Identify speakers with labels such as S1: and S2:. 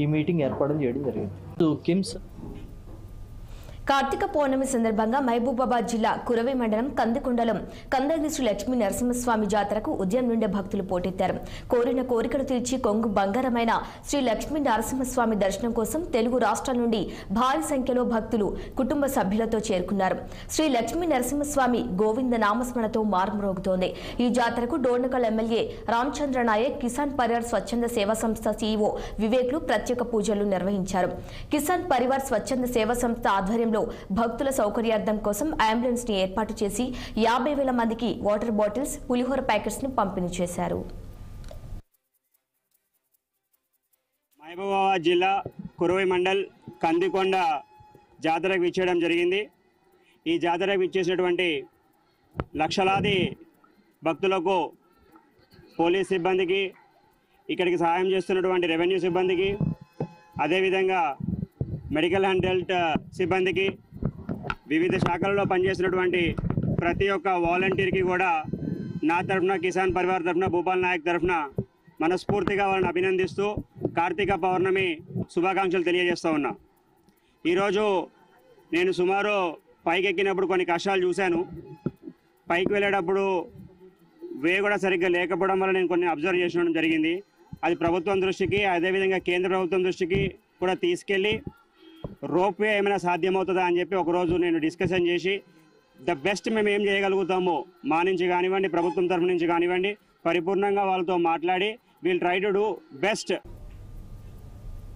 S1: ఈ మీటింగ్ ఏర్పాటు చేయడం జరిగింది. కిమ్స్
S2: కార్తీక పౌర్ణమి సందర్భంగా మహబూబాబాద్ జిల్లా కురవి మండలం కందికొండలం కందగిరి శ్రీ లక్ష్మీ నరసింహస్వామి జాతరకు ఉదయం నుండే భక్తులు పోటెత్తారు. కోరిన కోరికలు తీర్చి కొంగు బంగారమైన శ్రీ లక్ష్మీ నరసింహస్వామి దర్శనం కోసం తెలుగు రాష్ట్రాల నుండి భారీ సంఖ్యలో భక్తులు కుటుంబ సభ్యులతో చేరుకున్నారు. శ్రీ లక్ష్మీ నరసింహస్వామి గోవింద నామస్మరణతో మారుమ్రోగుతోంది. ఈ జాతరకు డోర్నకల్ ఎమ్మెల్యే రామచంద్ర నాయక్, కిసాన్ పరివార్ స్వచ్ఛంద సేవా సంస్థ సీఈఓ వివేక్లు ప్రత్యేక పూజలు నిర్వహించారు. కిసాన్ పరివార్ స్వచ్ఛంద సేవా సంస్థ ఆధ్వర్యంలో భక్తుల సౌకర్యార్థం కోసం అంబులెన్స్ ని ఏర్పాటు చేసి 50,000 మందికి వాటర్ బాటిల్స్, పులిహోర ప్యాకెట్స్ ను పంపిణీ చేశారు.
S3: మహబూబాబాద్ జిల్లా కురవి మండల్ కందికొండ జాతరకు విచ్చేయడం జరిగింది. ఈ జాతరకు విచ్చేసినటువంటి లక్షలాది భక్తులకు, పోలీస్ సిబ్బందికి, ఇక్కడికి సహాయం చేస్తున్నటువంటి రెవెన్యూ సిబ్బందికి, అదేవిధంగా మెడికల్ అండ్ హెల్త్ సిబ్బందికి, వివిధ శాఖలలో పనిచేసినటువంటి ప్రతి ఒక్క వాలంటీర్కి కూడా నా తరఫున, కిసాన్ పరివార్ తరఫున, భూపాల్ నాయక్ తరఫున మనస్ఫూర్తిగా వాళ్ళని అభినందిస్తూ కార్తీక పౌర్ణమి శుభాకాంక్షలు తెలియజేస్తూ ఉన్నా. ఈరోజు నేను సుమారు పైకి ఎక్కినప్పుడు కొన్ని కష్టాలు చూశాను. పైకి వెళ్ళేటప్పుడు వే కూడా సరిగ్గా లేకపోవడం వల్ల నేను కొన్ని అబ్జర్వ్ చేసడం జరిగింది. అది ప్రభుత్వం దృష్టికి, అదేవిధంగా కేంద్ర ప్రభుత్వం దృష్టికి కూడా తీసుకెళ్ళి రోప్వే ఏమైనా సాధ్యమవుతుందా అని చెప్పి ఒకరోజు నేను డిస్కషన్ చేసి ద బెస్ట్ మేము ఏం చేయగలుగుతామో మా నుంచి కానివ్వండి, ప్రభుత్వం తరఫు నుంచి కానివ్వండి, పరిపూర్ణంగా వాళ్ళతో మాట్లాడి will try to do best